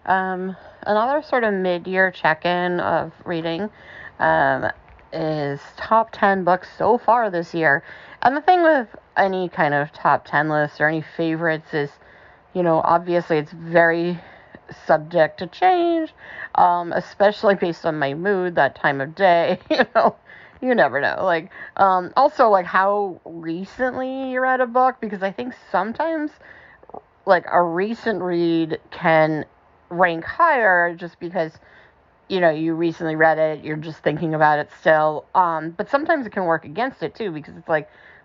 Another sort of mid-year check-in of reading is top 10 books so far this year. And the thing with any kind of top 10 list or any favorites is, obviously it's very subject to change, especially based on my mood, that time of day, you never know. Also, how recently you read a book, because I think sometimes, a recent read can rank higher just because, you recently read it, you're just thinking about it still. But sometimes it can work against it, too, because it's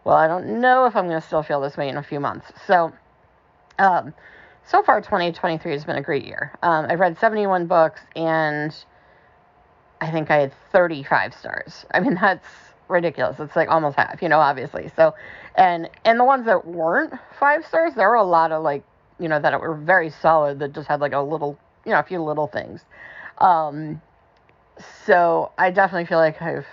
well, I don't know if I'm going to still feel this way in a few months. So far, 2023 has been a great year. I've read 71 books, and I think I had 35 stars. I mean, that's ridiculous. It's almost half, obviously. So, and the ones that weren't 5 stars, there were a lot of that were very solid that just had a few little things. So I definitely feel like I've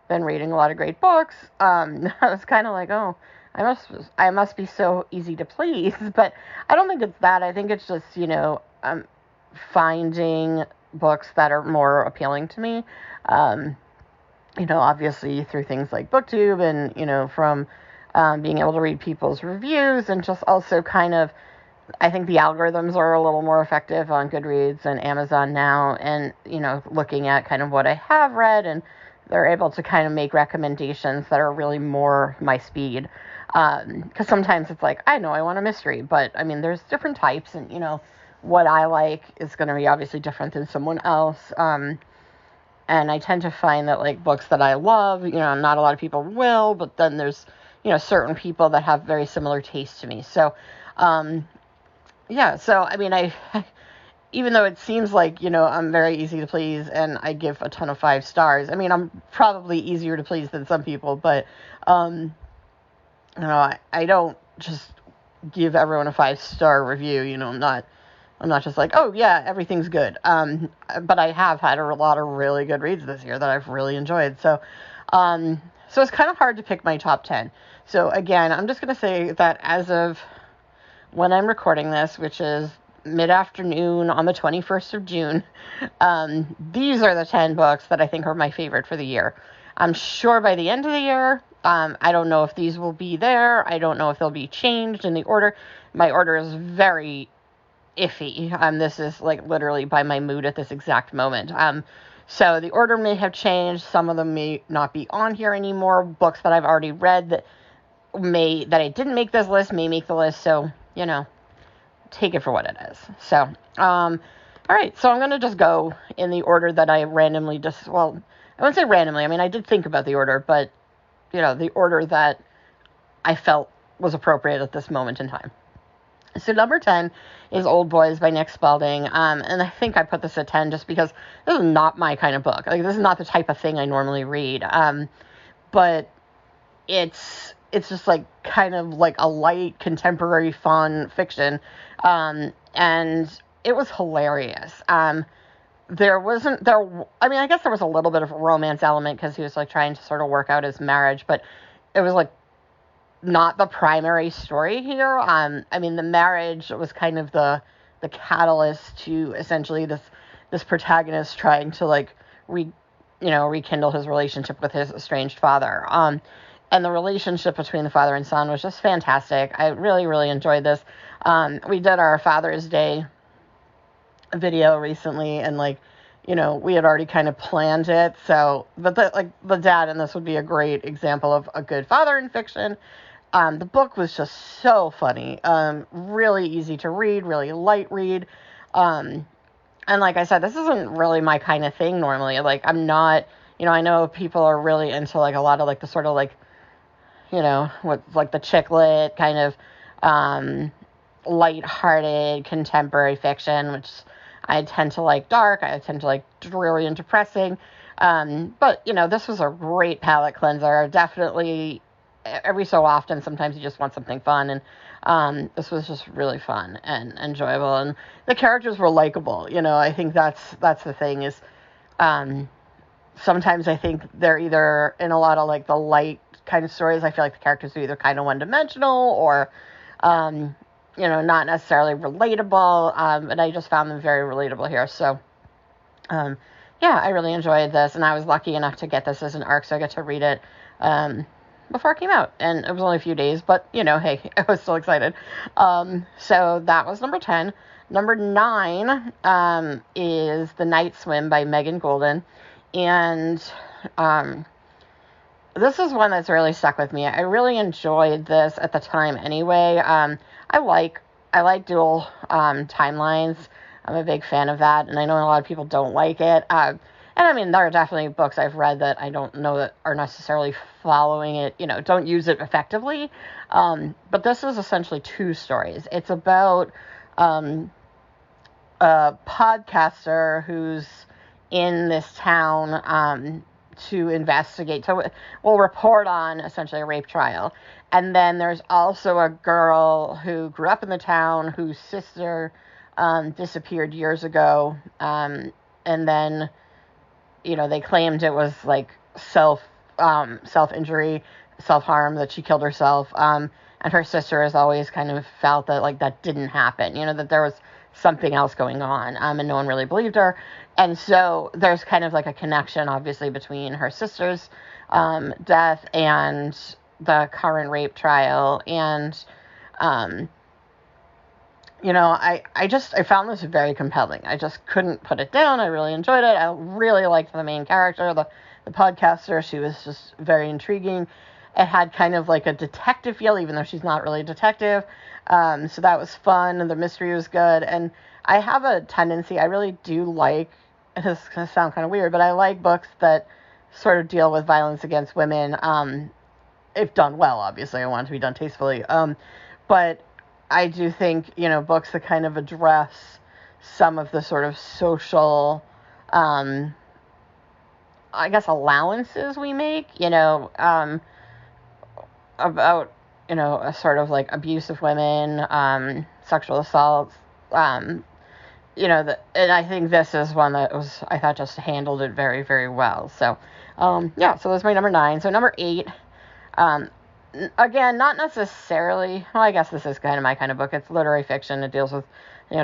been reading a lot of great books. I was kind of oh, I must be so easy to please, but I don't think it's that. I think it's just, finding books that are more appealing to me. Obviously through things like booktube and, from being able to read people's reviews, and just also kind of, I think the algorithms are a little more effective on Goodreads and Amazon now, and, looking at kind of what I have read, and they're able to kind of make recommendations that are really more my speed. Because sometimes it's I know I want a mystery, but, I mean, there's different types, and, what I like is going to be obviously different than someone else. And I tend to find that, books that I love, not a lot of people will, but then there's, certain people that have very similar tastes to me. So, yeah, so, I mean, even though it seems I'm very easy to please and I give a ton of 5 stars, I mean, I'm probably easier to please than some people, but, I don't just give everyone a 5-star review, I'm not just oh yeah, everything's good. But I have had a lot of really good reads this year that I've really enjoyed. So it's kind of hard to pick my top 10. So again, I'm just going to say that as of when I'm recording this, which is mid-afternoon on the 21st of June, these are the 10 books that I think are my favorite for the year. I'm sure by the end of the year, I don't know if these will be there. I don't know if they'll be changed in the order. My order is very iffy. This is literally by my mood at this exact moment. So the order may have changed. Some of them may not be on here anymore. Books that I've already read that I didn't make this list may make the list. So, take it for what it is. So, all right. So I'm going to just go in the order that I randomly I wouldn't say randomly. I mean, I did think about the order, but, the order that I felt was appropriate at this moment in time. So number 10 is Old Boys by Nick Spalding, and I think I put this at 10 just because this is not my kind of book. This is not the type of thing I normally read, but it's just kind of a light, contemporary, fun fiction, and it was hilarious. I guess there was a little bit of a romance element because he was trying to sort of work out his marriage, but it was not the primary story here. The marriage was kind of the catalyst to essentially this protagonist trying to rekindle his relationship with his estranged father. And the relationship between the father and son was just fantastic. I really, really enjoyed this. We did our Father's Day video recently, and we had already kind of planned it. So, but the dad in this would be a great example of a good father in fiction. The book was just so funny, really easy to read, really light read. And like I said, this isn't really my kind of thing normally. I'm not, I know people are really into a lot of the sort of what's the chick lit kind of light-hearted contemporary fiction, which I tend to like dark. I tend to like dreary and depressing. But this was a great palate cleanser. Definitely. Every so often, sometimes you just want something fun, and this was just really fun and enjoyable, and the characters were likable. I think that's the thing is, sometimes I think they're either in a lot of the light kind of stories. I feel like the characters are either kind of one-dimensional or not necessarily relatable, but I just found them very relatable here. So, yeah, I really enjoyed this, and I was lucky enough to get this as an ARC, so I got to read it before it came out, and it was only a few days, but, hey, I was still excited. So that was number 10. Number 9 is The Night Swim by Megan Golden, and this is one that's really stuck with me. I really enjoyed this at the time anyway. I like dual timelines. I'm a big fan of that, and I know a lot of people don't like it. And I mean, there are definitely books I've read that I don't know that are necessarily following it, don't use it effectively. But this is essentially 2 stories. It's about a podcaster who's in this town to investigate, will report on essentially a rape trial. And then there's also a girl who grew up in the town whose sister disappeared years ago. And then, they claimed it was like self-injury, self-harm, that she killed herself. And her sister has always kind of felt that like that didn't happen, that there was something else going on, and no one really believed her. And so there's kind of like a connection, obviously, between her sister's death and the current rape trial. And, I found this very compelling. I just couldn't put it down. I really enjoyed it. I really liked the main character, the podcaster. She was just very intriguing. It had kind of like a detective feel, even though she's not really a detective. So that was fun, and the mystery was good. And I have a tendency, I really do like, this is going to sound kind of weird, but I like books that sort of deal with violence against women, if done well, obviously. I want it to be done tastefully. But I do think, books that kind of address some of the sort of social, I guess, allowances we make, about, a sort of like abuse of women, sexual assaults, and I think this is one that I thought just handled it very, very well. So, so that's my number 9. So number 8, again, not necessarily, well, I guess this is kind of my kind of book. It's literary fiction. It deals with,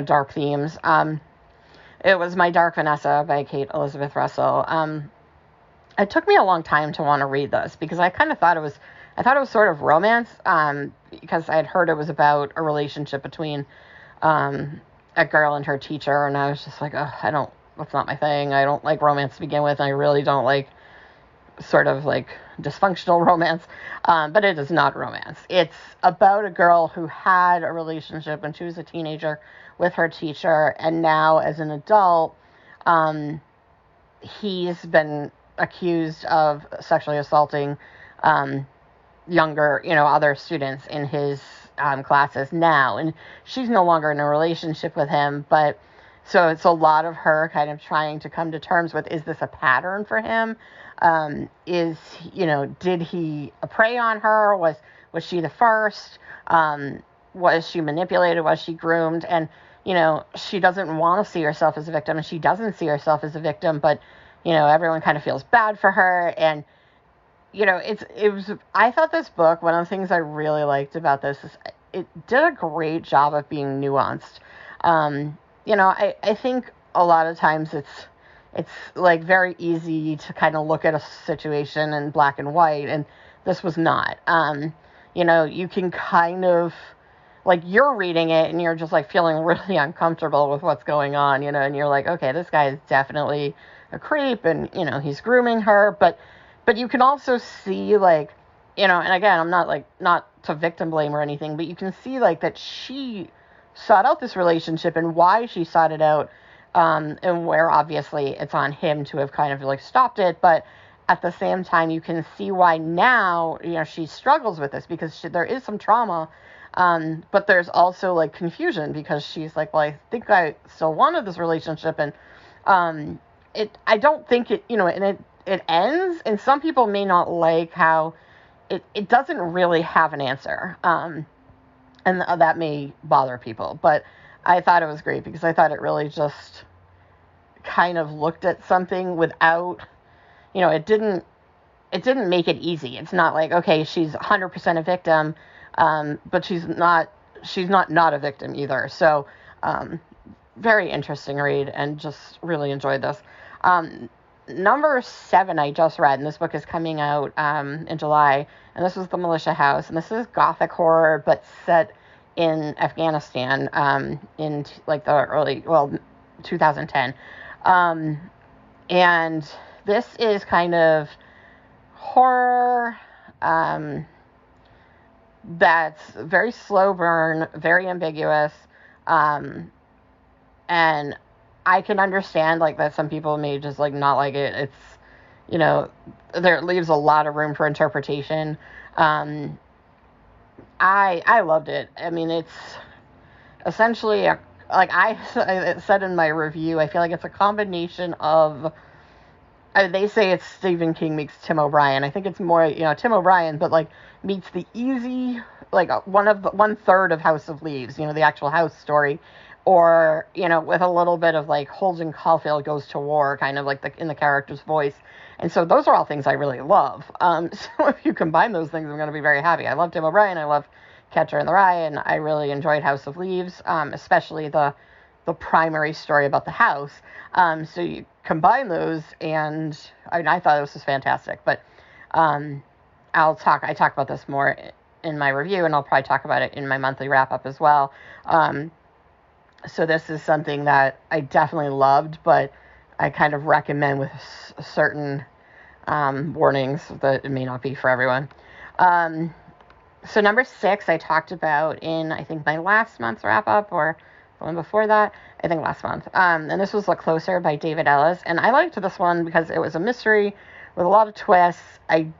dark themes. It was My Dark Vanessa by Kate Elizabeth Russell. It took me a long time to want to read this because I kind of thought it was sort of romance, because I had heard it was about a relationship between a girl and her teacher, and I was just like, oh, that's not my thing. I don't like romance to begin with, and I really don't like sort of like dysfunctional romance, but it is not romance. It's about a girl who had a relationship when she was a teenager with her teacher, and now as an adult, he's been accused of sexually assaulting younger, other students in his classes now, and she's no longer in a relationship with him, but so it's a lot of her kind of trying to come to terms with, is this a pattern for him? Did he prey on her? Was she the first? Was she manipulated? Was she groomed? And, she doesn't want to see herself as a victim, and she doesn't see herself as a victim, but, everyone kind of feels bad for her. And, I thought this book, one of the things I really liked about this is it did a great job of being nuanced. I think a lot of times it's like very easy to kind of look at a situation in black and white, and this was not. You can kind of, like, you're reading it and you're just like feeling really uncomfortable with what's going on, and you're like, okay, this guy is definitely a creep, and, he's grooming her, but you can also see, like, and again, I'm not to victim blame or anything, but you can see, like, that she sought out this relationship and why she sought it out, and where obviously it's on him to have kind of like stopped it, but at the same time, you can see why now, she struggles with this because there is some trauma, but there's also like confusion because she's like, well, I think I still wanted this relationship, and I don't think it, and it ends, and some people may not like how it doesn't really have an answer, and that may bother people, but I thought it was great because I thought it really just kind of looked at something without, it didn't make it easy. It's not like, okay, she's 100% a victim, but she's not she's not a victim either. So, very interesting read, and just really enjoyed this. Number 7 I just read, and this book is coming out in July, and this was The Militia House, and this is gothic horror, but set in Afghanistan in like the early, 2010. And this is kind of horror that's very slow burn, very ambiguous, and I can understand like that some people may just like not like it. It's, there leaves a lot of room for interpretation. I loved it. I mean, it's essentially like I said in my review, I feel like it's a combination of, they say it's Stephen King meets Tim O'Brien. I think it's more, Tim O'Brien, but like meets the easy, like one third of House of Leaves, the actual house story, or, with a little bit of like Holden Caulfield Goes to War, kind of like in the character's voice. And so those are all things I really love. So if you combine those things, I'm going to be very happy. I love Tim O'Brien. I love Catcher in the Rye, and I really enjoyed House of Leaves, especially the primary story about the house. So you combine those, and I thought this was fantastic. But I talk about this more in my review, and I'll probably talk about it in my monthly wrap-up as well. So this is something that I definitely loved, but I kind of recommend with certain warnings that it may not be for everyone. So number 6 I talked about in, I think, my last month's wrap-up, or the one before that, I think last month. And this was Look Closer by David Ellis. And I liked this one because it was a mystery with a lot of twists. It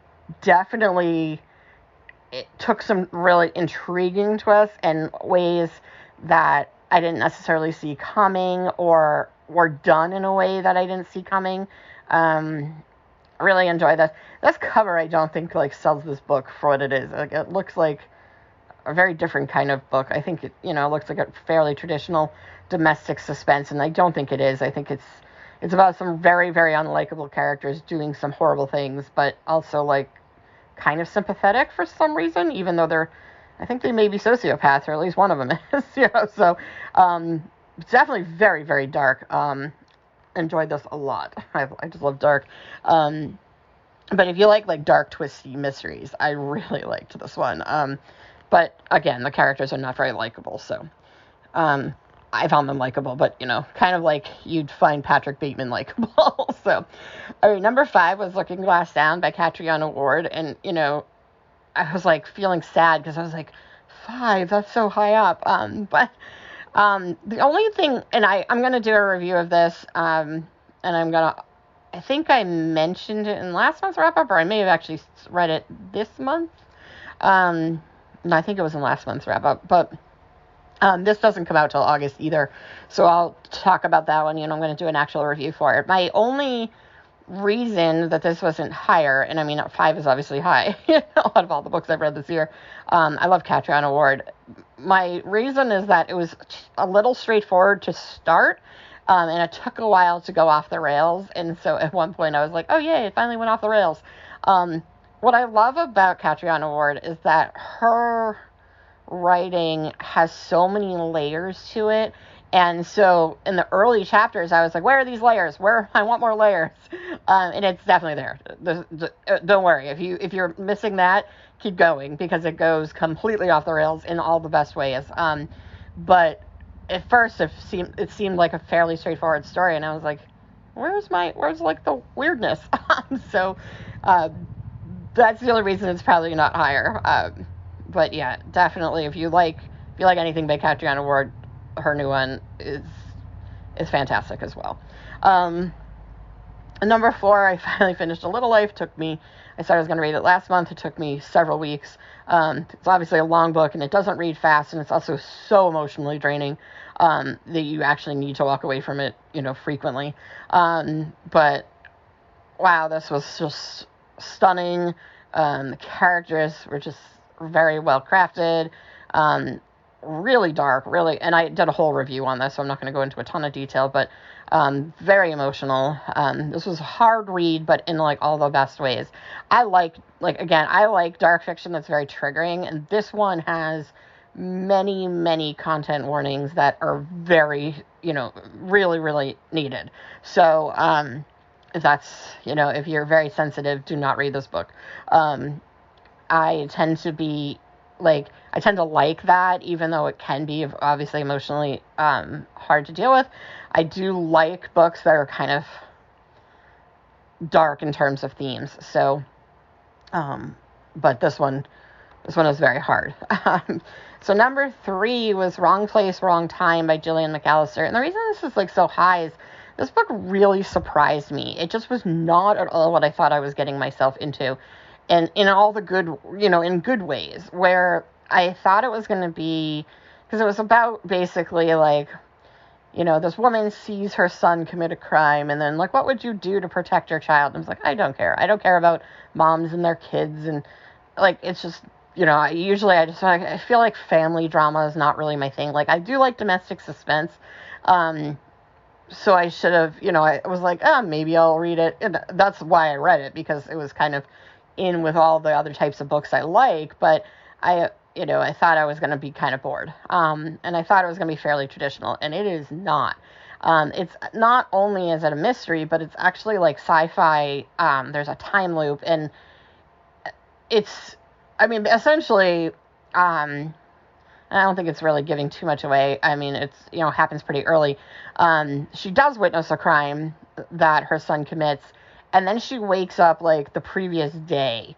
took some really intriguing twists and ways that I didn't necessarily see coming, or were done in a way that I didn't see coming. I really enjoyed this. This cover, I don't think, like, sells this book for what it is. Like, it looks like a very different kind of book. I think it, looks like a fairly traditional domestic suspense, and I don't think it is. I think it's about some very, very unlikable characters doing some horrible things, but also, like, kind of sympathetic for some reason, even though I think they may be sociopaths, or at least one of them is, so it's definitely very, very dark. Enjoyed this a lot. I just love dark. But if you like dark, twisty mysteries, I really liked this one. But again, the characters are not very likable, so I found them likable, but kind of like you'd find Patrick Bateman likable. So, all right, number 5 was Looking Glass Down by Catriona Ward, and I was like feeling sad because I was like, 5, that's so high up. But the only thing, and I'm going to do a review of this, and I think I mentioned it in last month's wrap-up, or I may have actually read it this month. No, I think it was in last month's wrap-up, but this doesn't come out till August either, so I'll talk about that one. I'm going to do an actual review for it. My only reason that this wasn't higher, and I mean 5 is obviously high, out of all the books I've read this year. I love Catriona Ward. My reason is that it was a little straightforward to start, and it took a while to go off the rails, and so at one point I was like, oh yay, it finally went off the rails. What I love about Catriona Ward is that her writing has so many layers to it. And so in the early chapters, I was like, where are these layers? I want more layers. And it's definitely there. Don't worry. If you're missing that, keep going, because it goes completely off the rails in all the best ways. But at first it seemed like a fairly straightforward story. And I was like, where's like the weirdness? So that's the only reason it's probably not higher. But yeah, definitely if you like anything by Catriona Ward, her new one is fantastic as well. Number 4, I finally finished A Little Life. I said I was going to read it last month. It took me several weeks. It's obviously a long book, and it doesn't read fast, and it's also so emotionally draining that you actually need to walk away from it, frequently. But wow, this was just stunning. The characters were just very well crafted. Really dark, really, and I did a whole review on this, so I'm not going to go into a ton of detail, but very emotional. This was a hard read, but in like all the best ways. I like dark fiction that's very triggering, and this one has many, many content warnings that are very, really, really needed. So, that's, if you're very sensitive, do not read this book. I tend to like that, even though it can be obviously emotionally hard to deal with. I do like books that are kind of dark in terms of themes. So, but this one was very hard. So number 3 was Wrong Place, Wrong Time by Gillian McAllister. And the reason this is so high is this book really surprised me. It just was not at all what I thought I was getting myself into. And in all the good, in good ways, where I thought it was going to be, because it was about basically this woman sees her son commit a crime, and then what would you do to protect your child? And I was like, I don't care. I don't care about moms and their kids, and it's just, I feel like family drama is not really my thing. I do like domestic suspense, so I should have, I was like, maybe I'll read it, and that's why I read it, because it was kind of in with all the other types of books I like, but I thought I was going to be kind of bored, and I thought it was going to be fairly traditional, and it is not. It's not only is it a mystery, but it's actually sci-fi. There's a time loop, and it's, essentially, and I don't think it's really giving too much away. It's, happens pretty early. She does witness a crime that her son commits, and then she wakes up the previous day,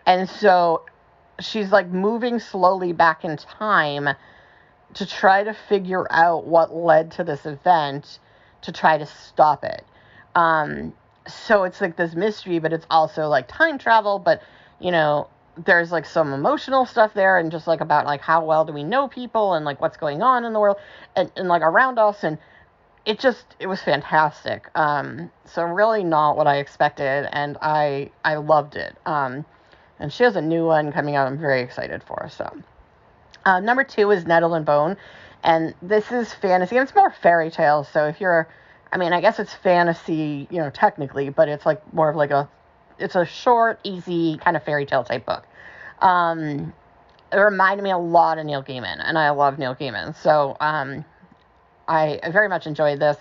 and so she's moving slowly back in time to try to figure out what led to this event to try to stop it. So it's this mystery, but it's also time travel, but there's some emotional stuff there, and just about how well do we know people, and what's going on in the world and around us, and it was fantastic. So really not what I expected, and I loved it. And she has a new one coming out I'm very excited for. So, number 2 is Nettle Bone, and this is fantasy, and it's more fairy tales. So if you're, I guess it's fantasy, technically, but it's more of it's a short, easy kind of fairy tale type book. It reminded me a lot of Neil Gaiman, and I love Neil Gaiman. So, I very much enjoyed this.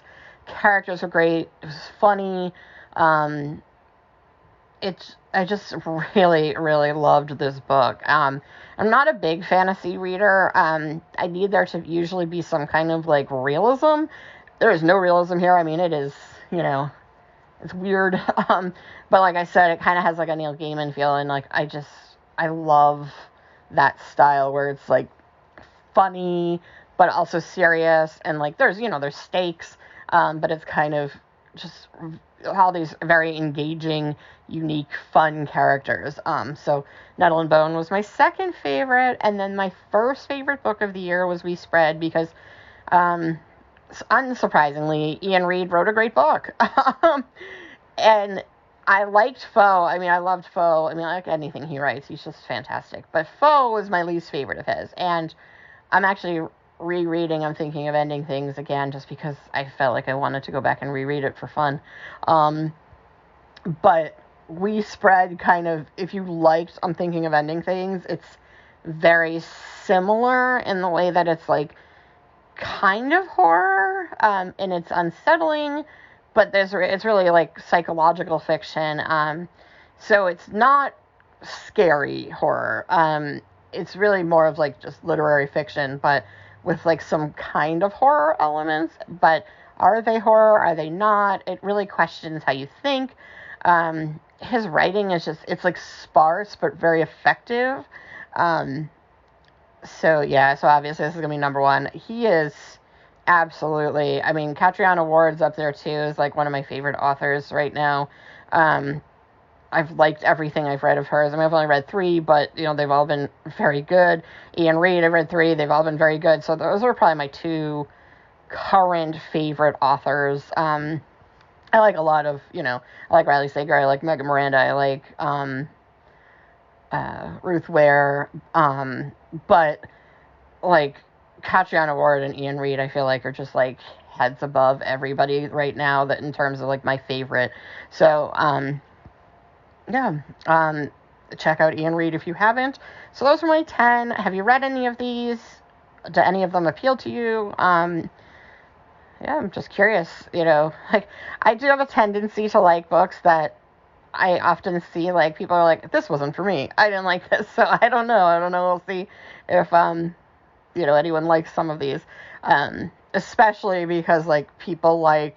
Characters were great. It was funny. I just really, really loved this book. I'm not a big fantasy reader. I need there to usually be some kind of realism. There is no realism here. It is, it's weird. But like I said, it kind of has a Neil Gaiman feel, and I love that style where it's funny, but also serious, and there's stakes, but it's kind of just all these very engaging, unique, fun characters. So Nettle Bone was my second favorite, and then my first favorite book of the year was We Spread, because unsurprisingly, Ian Reid wrote a great book. And I liked Foe. I loved Foe. I like anything he writes. He's just fantastic. But Foe was my least favorite of his, and I'm actually rereading I'm Thinking of Ending Things again, just because I felt like I wanted to go back and reread it for fun. But We Spread kind of, if you liked I'm Thinking of Ending Things, it's very similar in the way that it's kind of horror, and it's unsettling, but it's really psychological fiction. So it's not scary horror. It's really more of just literary fiction, but with some kind of horror elements. But are they horror? Are they not? It really questions how you think. His writing is it's sparse but very effective. So yeah, so obviously this is gonna be number 1. He is absolutely, Catriona Ward's up there too, is one of my favorite authors right now. I've liked everything I've read of hers. I've only read 3, but, they've all been very good. Ian Reid, I've read 3. They've all been very good. So those are probably my 2 current favorite authors. I like a lot of, I like Riley Sager. I like Megan Miranda. I like Ruth Ware. But, Catriona Ward and Ian Reid, I feel are just, heads above everybody right now, that in terms of, my favorite. So, check out Ian Reid if you haven't. So those are my 10. Have you read any of these? do any of them appeal to you? Yeah, I'm just curious, like, I do have a tendency to like books that I often see, like, people are like, this wasn't for me. I didn't like this. So I don't know. We'll see if, anyone likes some of these. Especially because, like, people like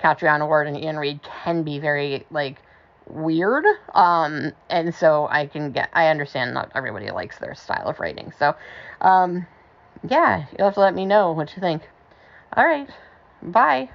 Catriona Ward and Ian Reid can be very, like, weird. And so I understand not everybody likes their style of writing. So, yeah, you'll have to let me know what you think. All right. Bye.